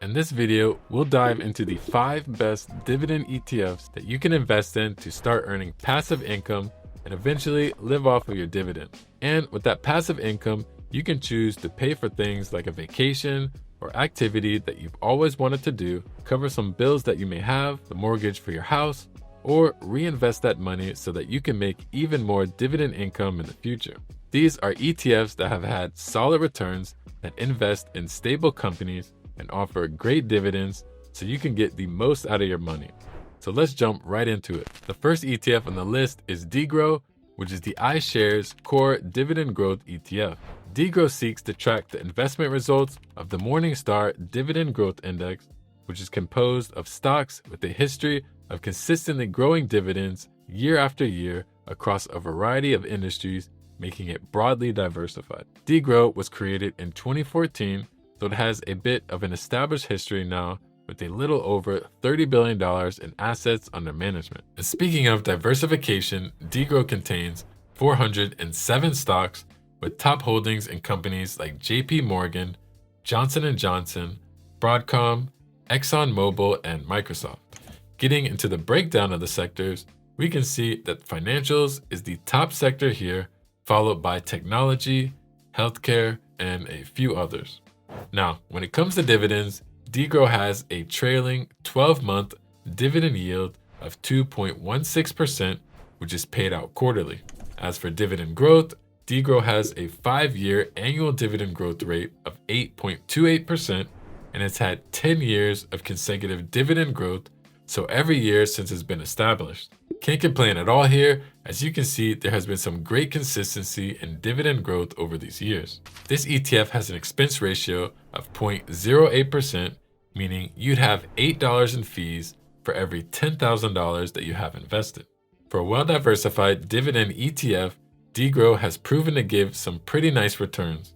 In this video, we'll dive into the 5 best dividend ETFs that you can invest in to start earning passive income and eventually live off of your dividend. And with that passive income, you can choose to pay for things like a vacation or activity that you've always wanted to do, cover some bills that you may have, the mortgage for your house, or reinvest that money so that you can make even more dividend income in the future. These are ETFs that have had solid returns that invest in stable companies and offer great dividends so you can get the most out of your money. So let's jump right into it. The first ETF on the list is DGROW, which is the iShares Core Dividend Growth ETF. DGROW seeks to track the investment results of the Morningstar Dividend Growth Index, which is composed of stocks with a history of consistently growing dividends year after year across a variety of industries, making it broadly diversified. DGROW was created in 2014, so it has a bit of an established history now with a little over $30 billion in assets under management. And speaking of diversification, DGROW contains 407 stocks with top holdings in companies like JP Morgan, Johnson & Johnson, Broadcom, ExxonMobil, and Microsoft. Getting into the breakdown of the sectors, we can see that financials is the top sector here, followed by technology, healthcare, and a few others. Now, when it comes to dividends, DGROW has a trailing 12-month dividend yield of 2.16%, which is paid out quarterly. As for dividend growth, DGROW has a 5-year annual dividend growth rate of 8.28%, and it's had 10 years of consecutive dividend growth, so every year since it's been established. Can't complain at all here. As you can see, there has been some great consistency in dividend growth over these years. This ETF has an expense ratio of 0.08%, meaning you'd have $8 in fees for every $10,000 that you have invested. For a well-diversified dividend ETF, DGROW has proven to give some pretty nice returns.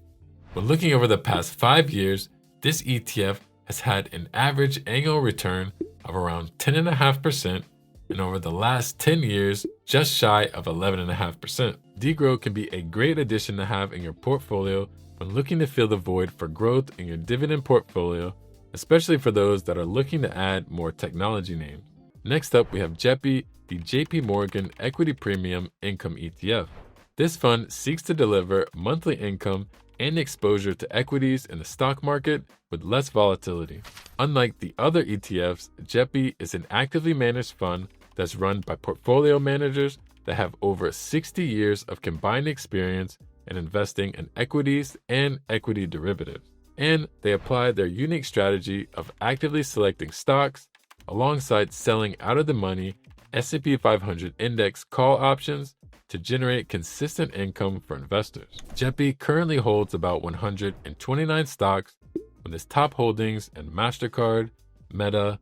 When looking over the past 5 years, this ETF has had an average annual return of around 10.5%, and over the last 10 years, just shy of 11.5%. DGROW can be a great addition to have in your portfolio when looking to fill the void for growth in your dividend portfolio, especially for those that are looking to add more technology names. Next up, we have JEPI, the JP Morgan Equity Premium Income ETF. This fund seeks to deliver monthly income and exposure to equities in the stock market with less volatility. Unlike the other ETFs, JEPI is an actively managed fund that's run by portfolio managers that have over 60 years of combined experience in investing in equities and equity derivatives. And they apply their unique strategy of actively selecting stocks alongside selling out of the money S&P 500 index call options to generate consistent income for investors. JEPI currently holds about 129 stocks with its top holdings in MasterCard, Meta,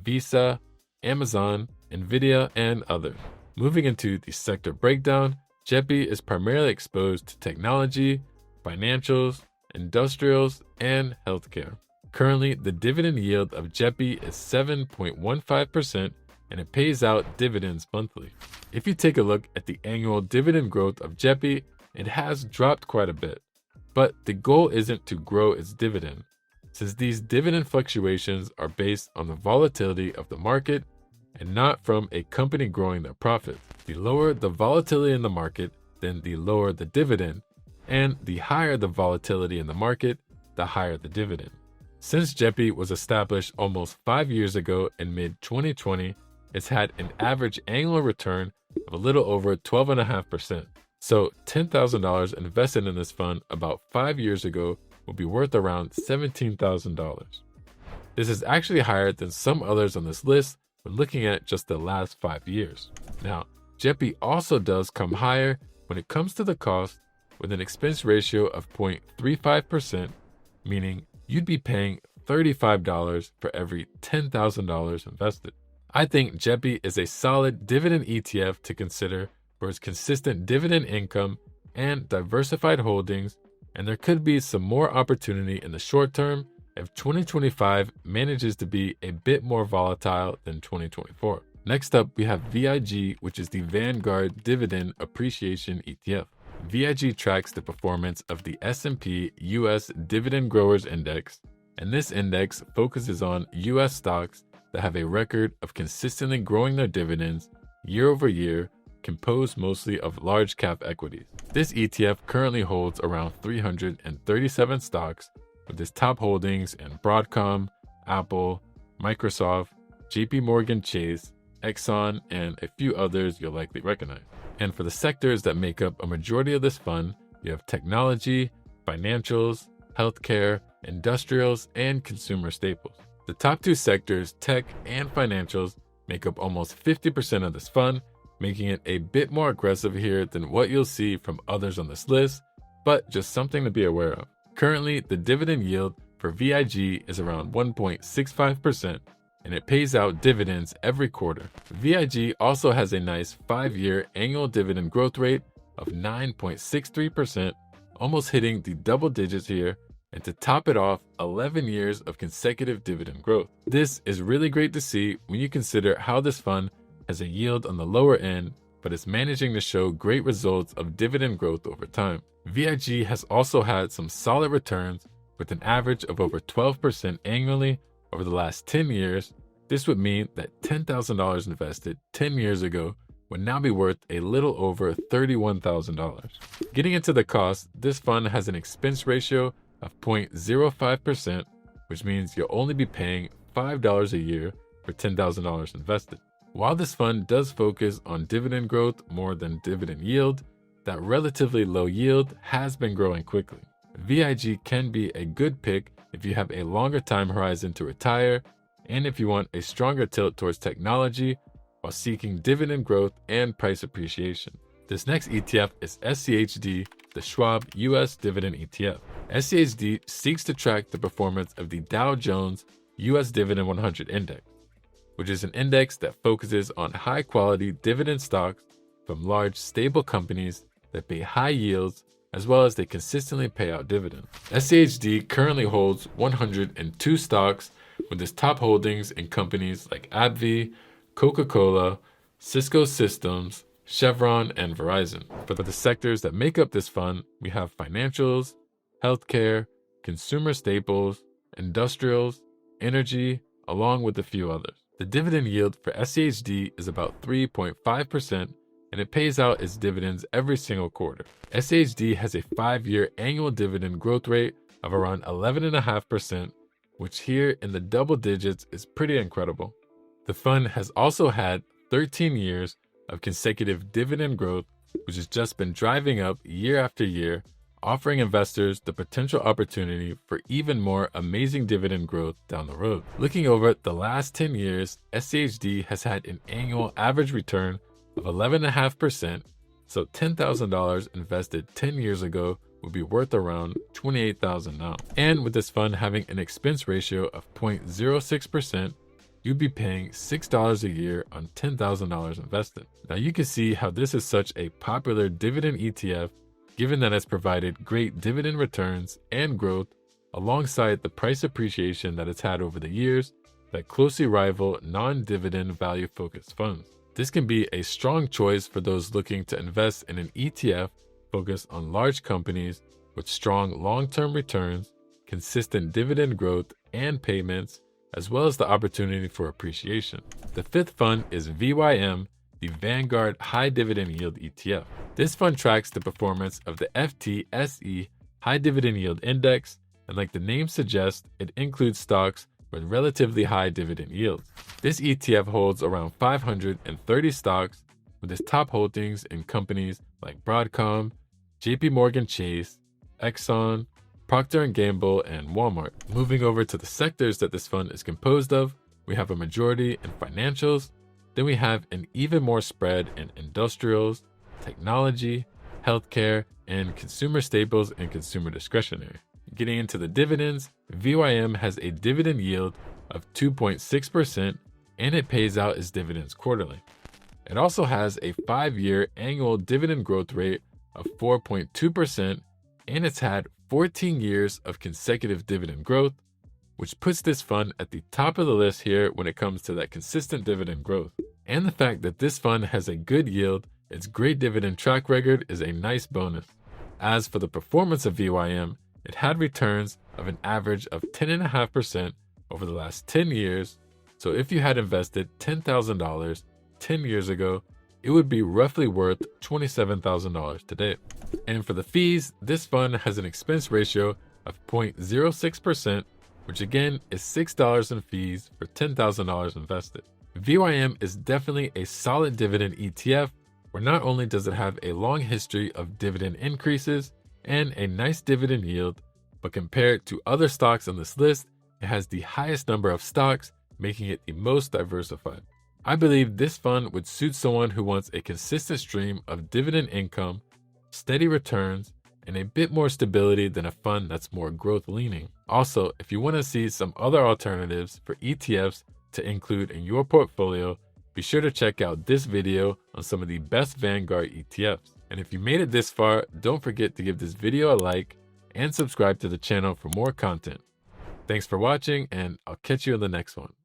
Visa, Amazon, Nvidia, and others. Moving into the sector breakdown, JEPI is primarily exposed to technology, financials, industrials, and healthcare. Currently, the dividend yield of JEPI is 7.15%, and it pays out dividends monthly. If you take a look at the annual dividend growth of JEPI, it has dropped quite a bit. But the goal isn't to grow its dividend, since these dividend fluctuations are based on the volatility of the market and not from a company growing their profit. The lower the volatility in the market, then the lower the dividend, and the higher the volatility in the market, the higher the dividend. Since JEPI was established almost 5 years ago in mid-2020, it's had an average annual return of a little over 12.5%. So $10,000 invested in this fund about 5 years ago will be worth around $17,000. This is actually higher than some others on this list when looking at just the last 5 years. Now, JEPI also does come higher when it comes to the cost with an expense ratio of 0.35%, meaning you'd be paying $35 for every $10,000 invested. I think JEPI is a solid dividend ETF to consider for its consistent dividend income and diversified holdings, and there could be some more opportunity in the short term if 2025 manages to be a bit more volatile than 2024. Next up, we have VIG, which is the Vanguard Dividend Appreciation ETF. VIG tracks the performance of the S&P US Dividend Growers Index, and this index focuses on US stocks that have a record of consistently growing their dividends year over year, composed mostly of large cap equities. This ETF currently holds around 337 stocks, with its top holdings in Broadcom, Apple, Microsoft, JP Morgan Chase, Exxon, and a few others you'll likely recognize. And for the sectors that make up a majority of this fund, you have technology, financials, healthcare, industrials, and consumer staples. The top two sectors, tech and financials, make up almost 50% of this fund, making it a bit more aggressive here than what you'll see from others on this list, but just something to be aware of. Currently, the dividend yield for VIG is around 1.65%, and it pays out dividends every quarter. VIG also has a nice 5-year annual dividend growth rate of 9.63%, almost hitting the double digits here, and to top it off, 11 years of consecutive dividend growth. This is really great to see when you consider how this fund has a yield on the lower end, but is managing to show great results of dividend growth over time. VIG has also had some solid returns with an average of over 12% annually over the last 10 years. This would mean that $10,000 invested 10 years ago would now be worth a little over $31,000. Getting into the cost, this fund has an expense ratio of 0.05%, which means you'll only be paying $5 a year for $10,000 invested. While this fund does focus on dividend growth more than dividend yield, that relatively low yield has been growing quickly. VIG can be a good pick if you have a longer time horizon to retire and if you want a stronger tilt towards technology while seeking dividend growth and price appreciation. This next ETF is SCHD, the Schwab US Dividend ETF. SCHD seeks to track the performance of the Dow Jones US Dividend 100 Index, which is an index that focuses on high-quality dividend stocks from large, stable companies that pay high yields, as well as they consistently pay out dividends. SCHD currently holds 102 stocks, with its top holdings in companies like AbbVie, Coca-Cola, Cisco Systems, Chevron, and Verizon. For the sectors that make up this fund, we have financials, healthcare, consumer staples, industrials, energy, along with a few others. The dividend yield for SCHD is about 3.5%, and it pays out its dividends every single quarter. SCHD has a 5-year annual dividend growth rate of around 11.5%, which here in the double digits is pretty incredible. The fund has also had 13 years of consecutive dividend growth, which has just been driving up year after year, offering investors the potential opportunity for even more amazing dividend growth down the road. Looking over the last 10 years, SCHD has had an annual average return of 11.5%, so $10,000 invested 10 years ago would be worth around $28,000 now. And with this fund having an expense ratio of 0.06%, you'd be paying $6 a year on $10,000 invested. Now you can see how this is such a popular dividend ETF, given that it's provided great dividend returns and growth alongside the price appreciation that it's had over the years that closely rival non-dividend value-focused funds. This can be a strong choice for those looking to invest in an ETF focused on large companies with strong long-term returns, consistent dividend growth and payments, as well as the opportunity for appreciation. The fifth fund is VYM, the Vanguard High Dividend Yield ETF. This fund tracks the performance of the FTSE High Dividend Yield Index, and like the name suggests, it includes stocks with relatively high dividend yields. This ETF holds around 530 stocks, with its top holdings in companies like Broadcom, JP Morgan Chase, Exxon, Procter & Gamble, and Walmart. Moving over to the sectors that this fund is composed of, we have a majority in financials, then we have an even more spread in industrials, technology, healthcare, and consumer staples and consumer discretionary. Getting into the dividends, VYM has a dividend yield of 2.6%, and it pays out its dividends quarterly. It also has a 5-year annual dividend growth rate of 4.2%, and it's had 14 years of consecutive dividend growth, which puts this fund at the top of the list here when it comes to that consistent dividend growth. And the fact that this fund has a good yield, its great dividend track record is a nice bonus. As for the performance of VYM, it had returns of an average of 10.5% over the last 10 years. So if you had invested $10,000 10 years ago, it would be roughly worth $27,000 today. And for the fees, this fund has an expense ratio of 0.06%, which again is $6 in fees for $10,000 invested. VYM is definitely a solid dividend ETF, where not only does it have a long history of dividend increases and a nice dividend yield, but compared to other stocks on this list, it has the highest number of stocks, making it the most diversified. I believe this fund would suit someone who wants a consistent stream of dividend income, steady returns, and a bit more stability than a fund that's more growth leaning. Also, if you want to see some other alternatives for ETFs to include in your portfolio, be sure to check out this video on some of the best Vanguard ETFs. And if you made it this far, don't forget to give this video a like and subscribe to the channel for more content. Thanks for watching, and I'll catch you in the next one.